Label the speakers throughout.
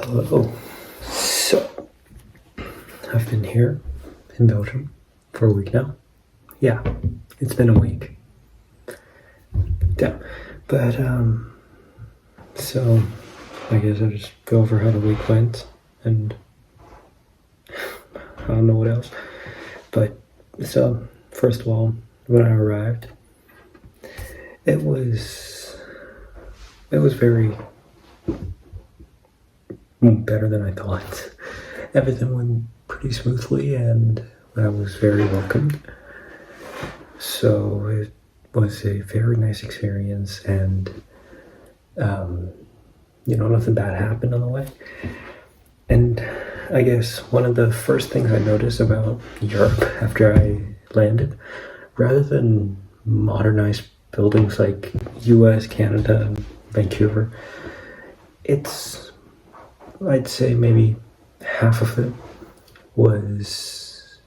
Speaker 1: Hello. So, I've been here in Belgium for a week now. Yeah, it's been a week. Yeah, but so I guess I'll just go over how the week went, and I don't know what else. But so, first of all, when I arrived, it was very better than I thought. Everything went pretty smoothly, and I was very welcomed. So it was a very nice experience, and nothing bad happened on the way. And I guess one of the first things I noticed about Europe after I landed, rather than modernized buildings like US, Canada, Vancouver, I'd say maybe half of it was,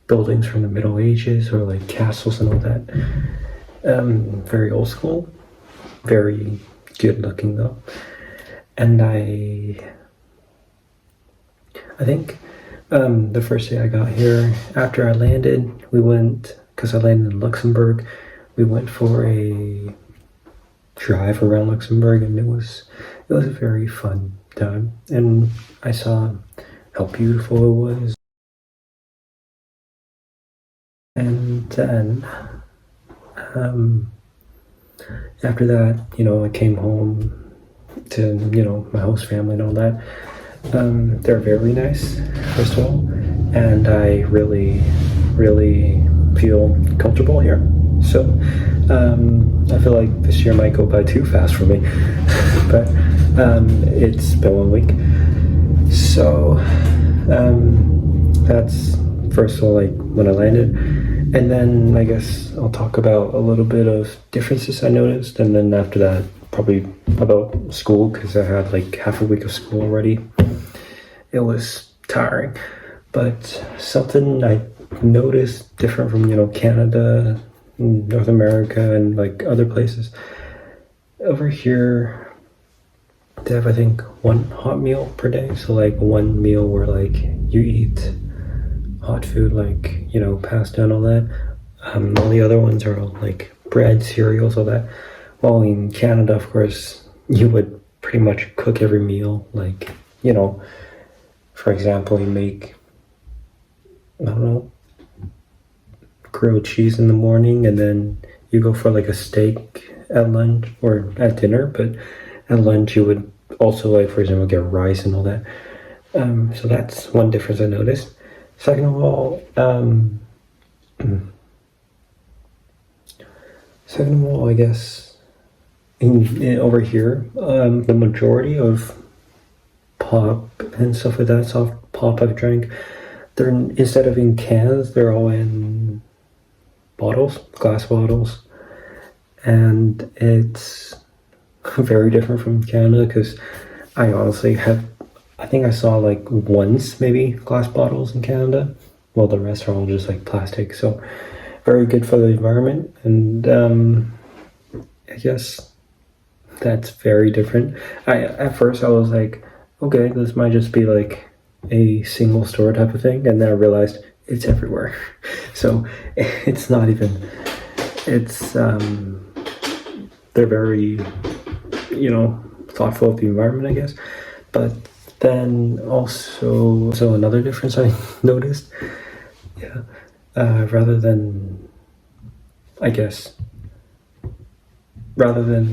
Speaker 1: buildings from the Middle Ages or like castles and all that. Very old school, very good looking though. And I think the first day I got here, after I landed, we went, because I landed in Luxembourg, we went for a drive around Luxembourg, and it was a very fun time, and I saw how beautiful it was. And then after that, I came home to my host family and all that. They're very nice, first of all, and I really feel comfortable here. So I feel like this year might go by too fast for me, but it's been 1 week. So that's first of all, like when I landed, and then I guess I'll talk about a little bit of differences I noticed, and then after that probably about school, because I had like half a week of school already. It was tiring, but something I noticed different from Canada, North America, and like other places. Over here, they have, I think, one hot meal per day. So like one meal where like you eat hot food, like pasta and all that. All the other ones are all like bread, cereals, all that. Well, in Canada, of course, you would pretty much cook every meal. Like, for example, you make, I don't know, grilled cheese in the morning, and then you go for like a steak at lunch or at dinner. But at lunch, you would also, like, for example, get rice and all that. So that's one difference I noticed. Second of all, I guess over here, the majority of pop and stuff like that, soft pop I've drank, they're instead of in cans, they're all in bottles, glass bottles, and it's very different from Canada, because I honestly I think I saw like once maybe glass bottles in Canada. Well, the rest are all just like plastic, so very good for the environment. And I guess that's very different. At first I was like, okay, this might just be like a single store type of thing, and then I realized it's everywhere. So it's not even, it's they're very thoughtful of the environment, I guess. But then also, so another difference I noticed, rather than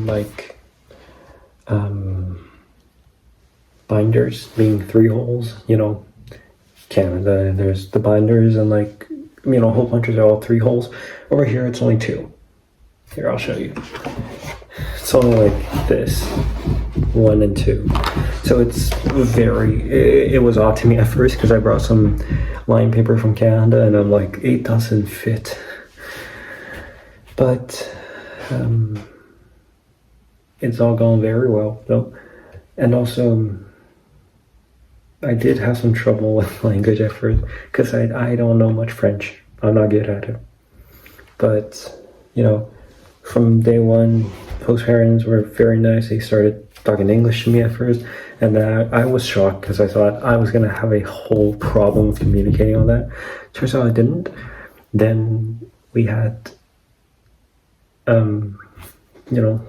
Speaker 1: like binders being 3 holes, Canada, and there's the binders and like hole punchers are all 3 holes. Over here it's only 2. Here, I'll show you. It's only like this, 1 and 2. So it's it was odd to me at first, because I brought some line paper from Canada, and I'm like, it doesn't fit. But it's all gone very well though. And also, I did have some trouble with language at first, because I don't know much French. I'm not good at it. But from day one, host parents were very nice. They started talking English to me at first, and then I was shocked because I thought I was gonna have a whole problem with communicating on that. Turns out I didn't. Then we had,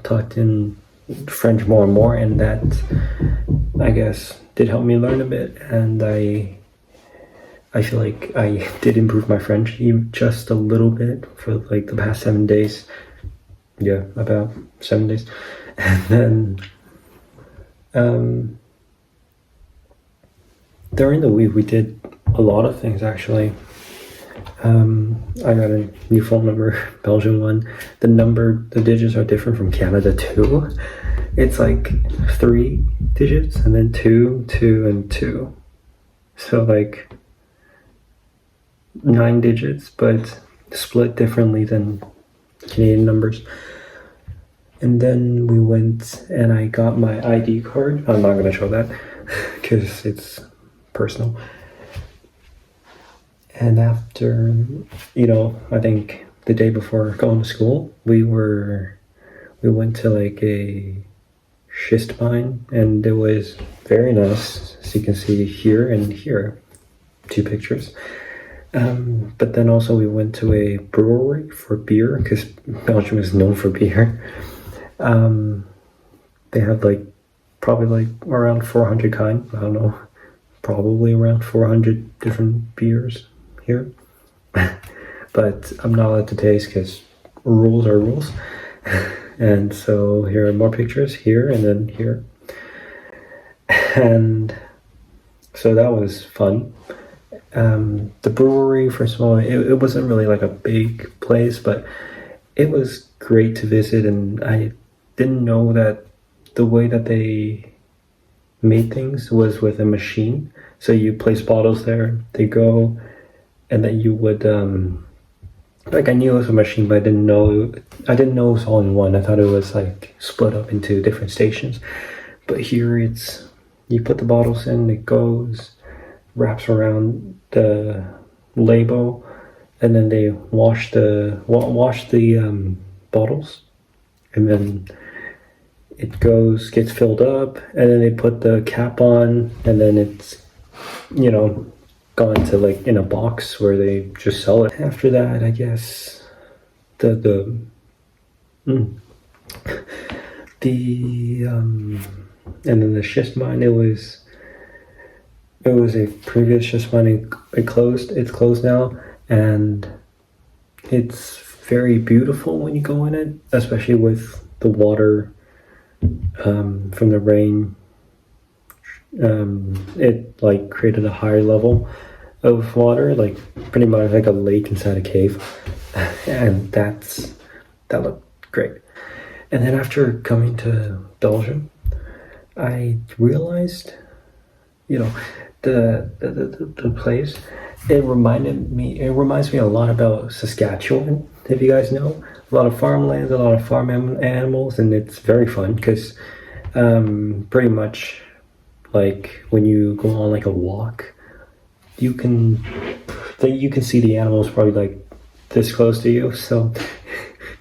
Speaker 1: talked in French more and more, and that, I guess, did help me learn a bit, and I feel like I did improve my French just a little bit for like the past 7 days. Yeah, about 7 days. And then during the week we did a lot of things actually. I got a new phone number, Belgian one. The digits are different from Canada too. It's like 3 digits and then 2, 2, and 2. So like 9 digits, but split differently than Canadian numbers. And then we went and I got my ID card. I'm not going to show that because it's personal. And after, I think the day before going to school, we went to like a schist mine, and it was very nice, as you can see here and here, 2 pictures. But then also we went to a brewery for beer, because Belgium is known for beer. They had probably around 400 kind, I don't know, probably around 400 different beers here. But I'm not allowed to taste because rules are rules. And so here are more pictures, here and then here. And so that was fun. The brewery, first of all, it wasn't really like a big place, but it was great to visit, and I didn't know that the way that they made things was with a machine. So you place bottles there, they go, and then you would, I knew it was a machine, but I didn't know it was all in one. I thought it was like split up into different stations. But here you put the bottles in, it goes, wraps around the label, and then they wash the bottles, and then it gets filled up, and then they put the cap on, and then it's gone to like in a box where they just sell it. After that, I guess and then the schist mine, it was a previous schist mine. It's closed now, and it's very beautiful when you go in it, especially with the water from the rain. It like created a higher level of water, like pretty much like a lake inside a cave, and that looked great. And then after coming to Belgium, I realized, the place, it reminds me a lot about Saskatchewan, if you guys know. A lot of farmlands, a lot of farm animals, and it's very fun because pretty much like when you go on like a walk, you can see the animals probably like this close to you, so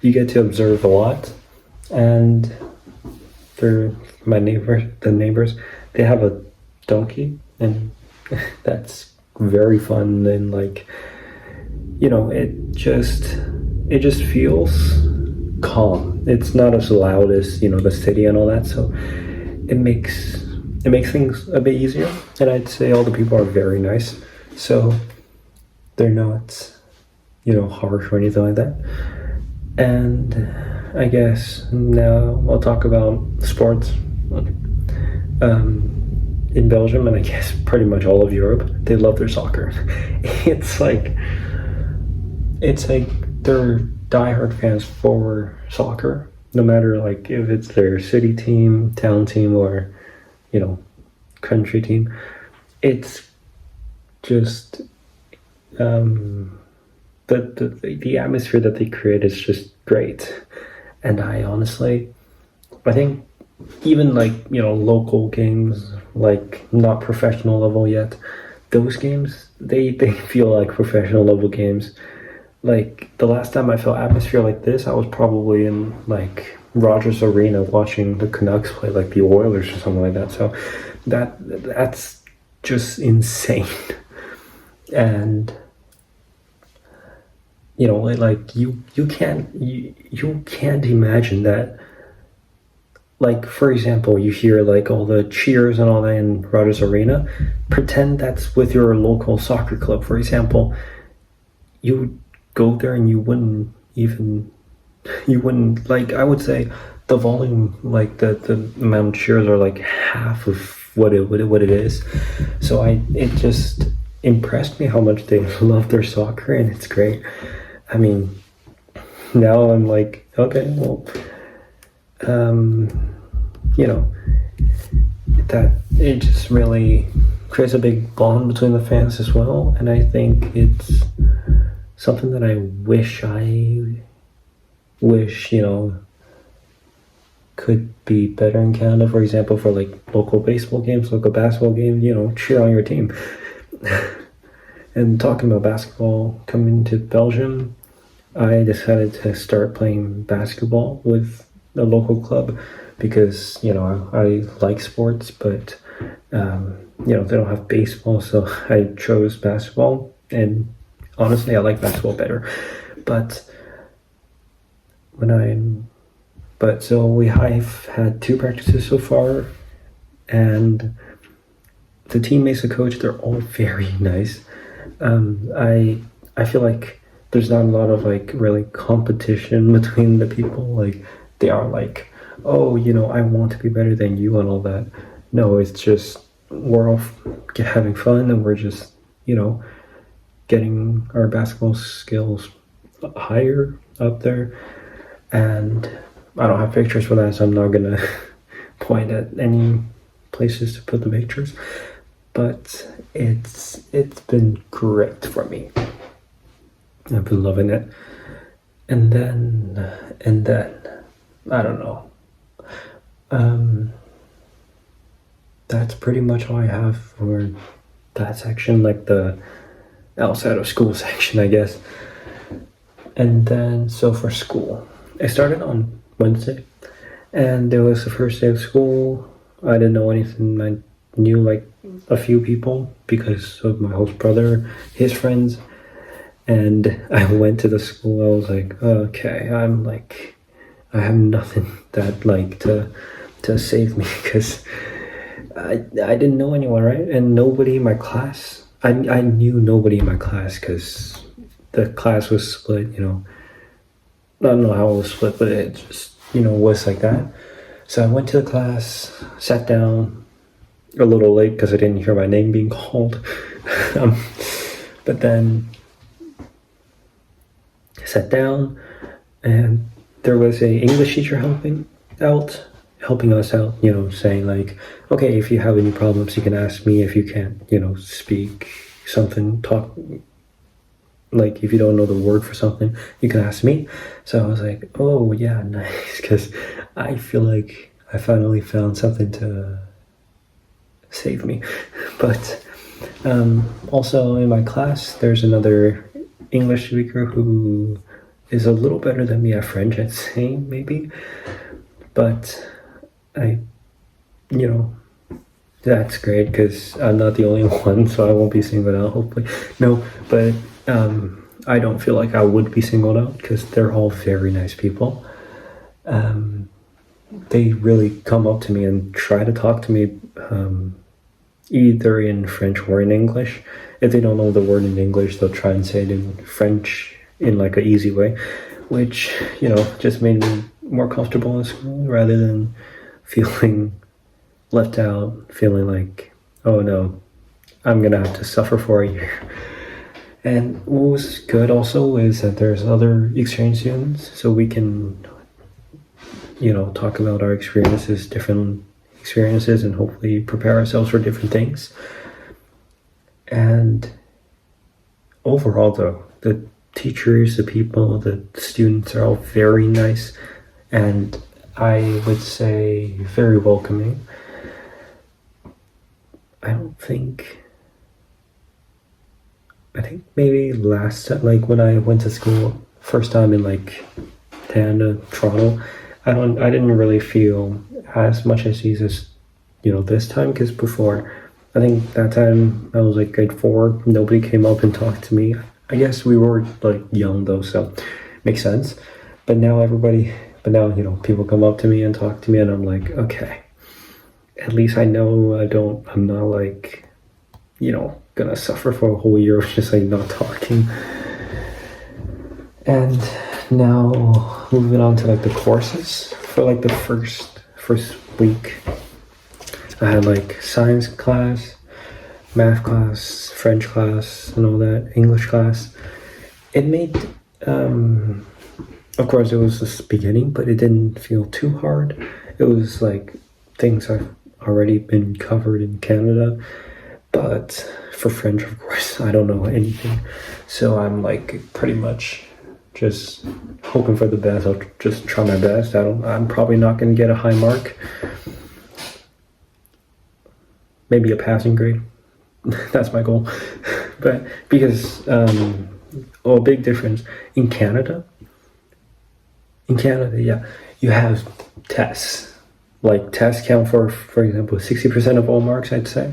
Speaker 1: you get to observe a lot. And for the neighbors, they have a donkey, and that's very fun. And like, it just feels calm. It's not as loud as the city and all that, so it makes things a bit easier. And I'd say all the people are very nice, so they're not harsh or anything like that. And I guess now I'll talk about sports. In Belgium, and I guess pretty much all of Europe, they love their soccer. It's like they're diehard fans for soccer, no matter like if it's their city team, town team, or country team. It's just the atmosphere that they create is just great. And I think even like local games, like not professional level yet, those games they feel like professional level games like the last time I felt atmosphere like this, I was probably in like Rogers Arena watching the Canucks play like the Oilers or something like that. So that's just insane. And you know, like you can't imagine that. Like for example, you hear like all the cheers and all that in Rogers Arena. Pretend that's with your local soccer club, for example. You would go there and you wouldn't like, I would say the volume, like the amount of cheers are like half of what it is. So it just impressed me how much they love their soccer, and it's great. I mean, now I'm like, okay, well, you know, that it just really creates a big bond between the fans as well, and I think it's something that I wish, you know, could be better in Canada. For example, for like local baseball games, local basketball games, you know, cheer on your team. And talking about basketball, coming to Belgium, I decided to start playing basketball with a local club because, you know, I like sports, but you know, they don't have baseball, so I chose basketball, and honestly I like basketball better. But I've had 2 practices so far, and the teammates, the coach, they're all very nice. I feel like there's not a lot of like really competition between the people. Like they are like, oh, you know, I want to be better than you and all that. No, it's just we're all having fun, and we're just, you know, getting our basketball skills higher up there. And I don't have pictures for that, so I'm not gonna point at any places to put the pictures. But it's been great for me. I've been loving it. And then I don't know. That's pretty much all I have for that section, like the outside of school section, I guess. And then, so for school, I started on Wednesday, and it was the first day of school. I didn't know anything. I knew like a few people because of my host brother, his friends, and I went to the school. I was like, okay, I have nothing that like to save me because I didn't know anyone, right? And nobody in my class. I knew nobody in my class because the class was split, you know. I don't know how it was split, but it just, you know, was like that. So I went to the class, sat down a little late because I didn't hear my name being called. But then I sat down, and there was a English teacher helping us out, you know, saying like, okay, if you have any problems, you can ask me. If you can't, you know, speak something, talk, like if you don't know the word for something, you can ask me. So I was like, oh yeah, nice, because I feel like I finally found something to save me. But also in my class, there's another English speaker who is a little better than me at French, I'd say, maybe. But you know, that's great because I'm not the only one, so I won't be singled out, hopefully. No, but I don't feel like I would be singled out because they're all very nice people. They really come up to me and try to talk to me either in French or in English. If they don't know the word in English, they'll try and say it in French in like an easy way, which, you know, just made me more comfortable in school rather than feeling left out, feeling like, oh no, I'm gonna have to suffer for a year. And what was good also is that there's other experienced students, so we can, you know, talk about our experiences, different experiences, and hopefully prepare ourselves for different things. And overall though, the teachers, the people, the students are all very nice, and I would say very welcoming. I don't think I think maybe last time, like when I went to school first time in like Canada, Toronto, I didn't really feel as much as ease as this time because before, I think that time I was like grade 4, nobody came up and talked to me. I guess we were like young though, so makes sense. But now people come up to me and talk to me, and I'm like, okay, at least I know I'm not like, gonna suffer for a whole year of just like not talking. And now moving on to like the courses for like the first week, I had like science class, math class, French class, and all that, English class. It made, of course, it was the beginning, but it didn't feel too hard. It was like things I've already been covered in Canada, but for French, of course, I don't know anything. So I'm like pretty much just hoping for the best. I'll just try my best. I'm probably not going to get a high mark. Maybe a passing grade. That's my goal. But because, a big difference in Canada. In Canada, yeah, you have tests. Like tests count for example, 60% of all marks, I'd say.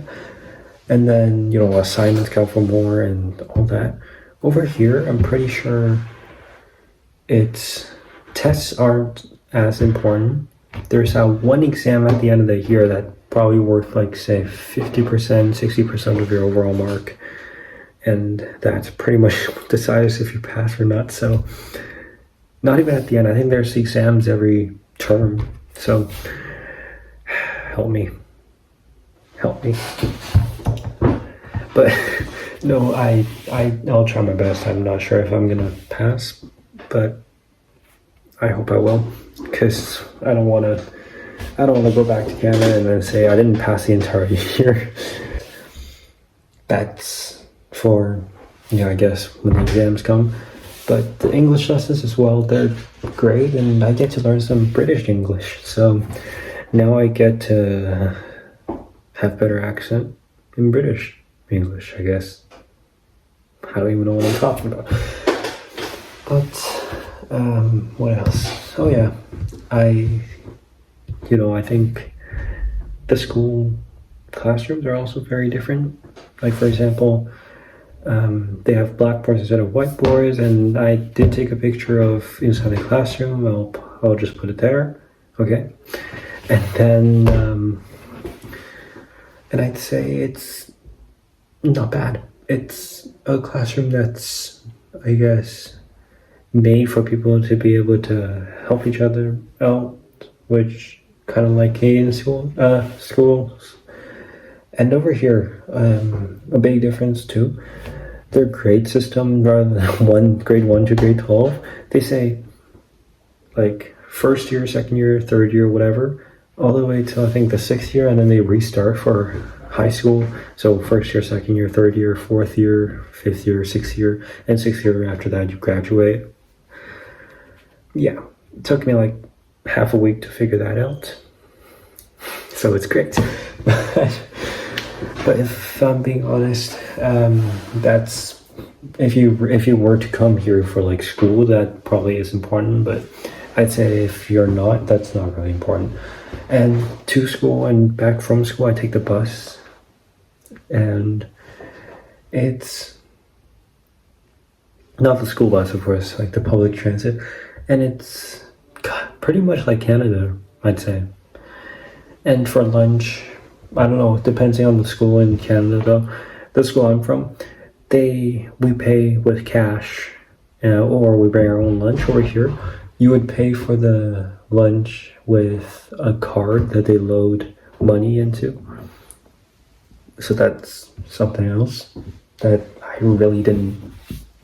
Speaker 1: And then, assignments count for more and all that. Over here, I'm pretty sure tests aren't as important. There's one exam at the end of the year that probably worth like say 50%, 60% of your overall mark. And that's pretty much decides if you pass or not. So not even at the end. I think there's exams every term. So help me. But no, I'll try my best. I'm not sure if I'm gonna pass, but I hope I will, because I don't want to go back to Canada and then say I didn't pass the entire year. That's for I guess when the exams come. But the English lessons as well, they're great, and I get to learn some British English. So now I get to have better accent in British English, I guess. I don't even know what I'm talking about. But what else? Oh yeah, I think the school classrooms are also very different. Like for example, they have blackboards instead of whiteboards, and I did take a picture of inside the classroom. I'll just put it there, okay? And then and I'd say it's not bad. It's a classroom that's, I guess, made for people to be able to help each other out, which kind of like Canadian schools. And over here, a big difference too, their grade system, rather than grade 1 to grade 12, they say like first year, second year, third year, whatever, all the way till I think the 6th year, and then they restart for high school. So first year, second year, third year, 4th year, 5th year, 6th year, and 6th year after that you graduate. Yeah, it took me like half a week to figure that out. So it's great. But if I'm being honest, that's if you were to come here for like school, that probably is important. But I'd say if you're not, that's not really important. And to school and back from school, I take the bus, and it's not the school bus, of course, like the public transit, and it's pretty much like Canada, I'd say. And for lunch, I don't know, depending on the school in Canada though, the school I'm from, we pay with cash, or we bring our own lunch. Over here, you would pay for the lunch with a card that they load money into. So that's something else that I really didn't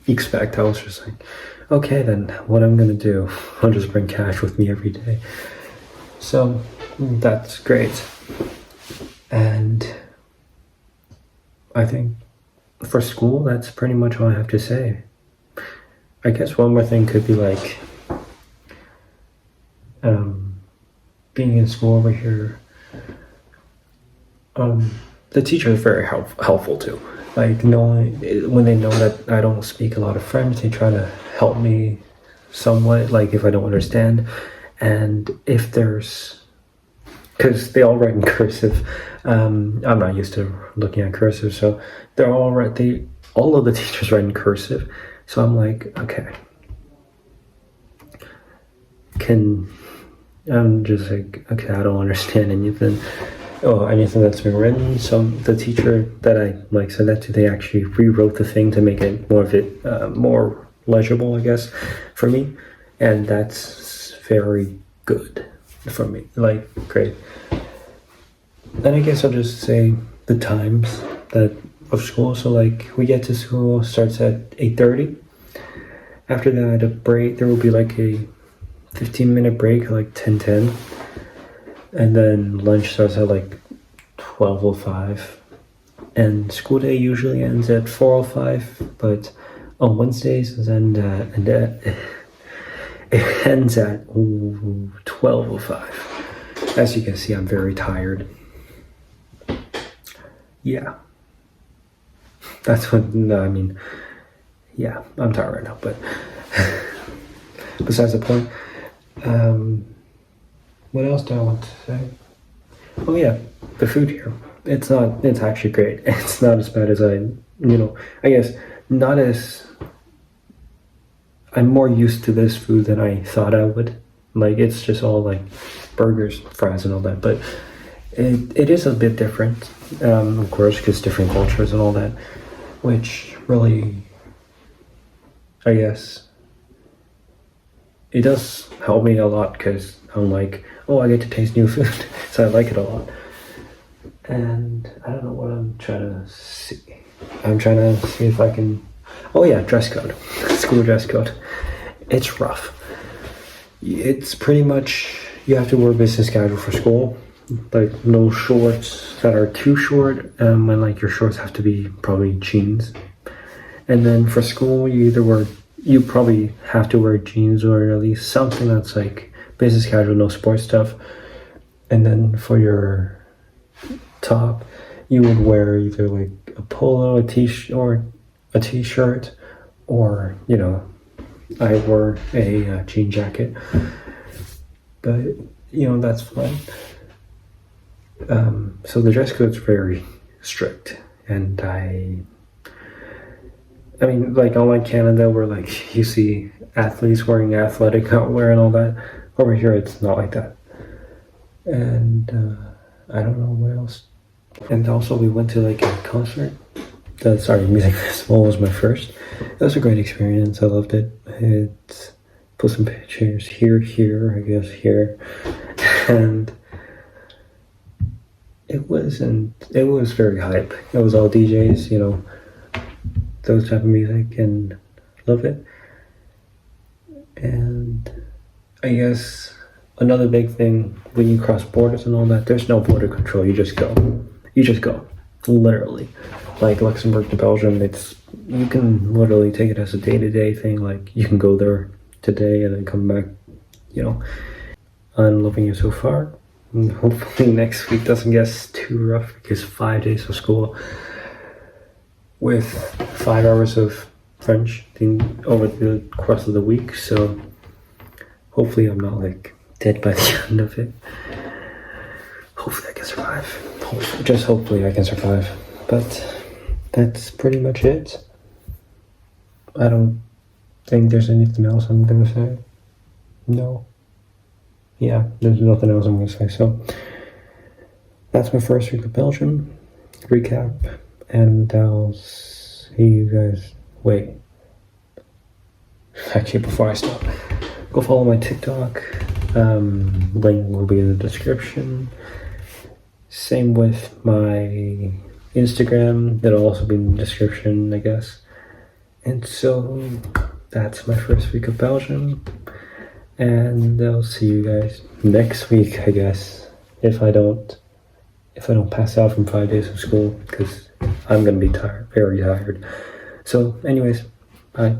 Speaker 1: expect. I was just like, okay, then what I'm gonna do, I'll just bring cash with me every day. So that's great. And I think for school, that's pretty much all I have to say. I guess one more thing could be like being in school over here. The teacher is very helpful too. Like knowing when they know that I don't speak a lot of French, they try to help me somewhat. Like if I don't understand, and if there's because they all write in cursive. I'm not used to looking at cursive, so they're all right. All of the teachers write in cursive, so I'm like, okay, I'm just like, okay, I don't understand anything. Anything that's been written. So the teacher that I like said that to, they actually rewrote the thing to make it more legible, I guess, for me, and that's very good for me. Like, great. Then I guess I'll just say the times of school. So like we get to school starts at 8:30. After that, a break. There will be like a 15-minute break, like 10:10. And then lunch starts at like 12:05, and school day usually ends at 4:05. But on Wednesdays, it ends at 12:05. As you can see, I'm very tired. Yeah, that's what. No, I mean, yeah, I'm tired right now. But besides the point. What else do I want to say? Oh yeah, the food here. It's actually great. It's not as bad as I guess not as, I'm more used to this food than I thought I would. Like it's just all like burgers, fries and all that, but it is a bit different, of course, because different cultures and all that, which really, I guess, it does help me a lot because I'm like, oh, I get to taste new food, so I like it a lot. And I don't know what I'm trying to see. I'm trying to see if I can. Oh yeah, dress code, school dress code. It's rough. It's pretty much you have to wear business casual for school, like no shorts that are too short, and like your shorts have to be probably jeans. And then for school, you probably have to wear jeans or at least something that's like business casual, no sports stuff. And then for your top, you would wear either like a polo, a t-shirt, or I wore a jean jacket. But that's fine. So the dress code's very strict, and I mean, like unlike Canada, where like you see athletes wearing athletic outwear and all that, over here it's not like that. And I don't know what else. And also we went to like a concert. Music festival was my first. It was a great experience. I loved it. It put some pictures here, I guess here, and it was very hype. It was all DJs, those type of music, and love it. And I guess another big thing when you cross borders and all that, there's no border control. You just go, literally. Like Luxembourg to Belgium, you can literally take it as a day-to-day thing. Like you can go there today and then come back. I'm loving it so far. And hopefully next week doesn't get too rough because 5 days of school with 5 hours of French over the course of the week. So hopefully I'm not like dead by the end of it. Hopefully I can survive. Hopefully I can survive. But that's pretty much it. I don't think there's anything else I'm gonna say. No. Yeah, there's nothing else I'm gonna say. So that's my first week of Belgium recap, and I'll see you guys. Wait. Actually, before I stop, go follow my TikTok. Link will be in the description. Same with my Instagram. It'll also be in the description, I guess. And so that's my first week of Belgium. And I'll see you guys next week, I guess. If I don't pass out from 5 days of school, because I'm gonna be tired, very tired. So anyways, bye.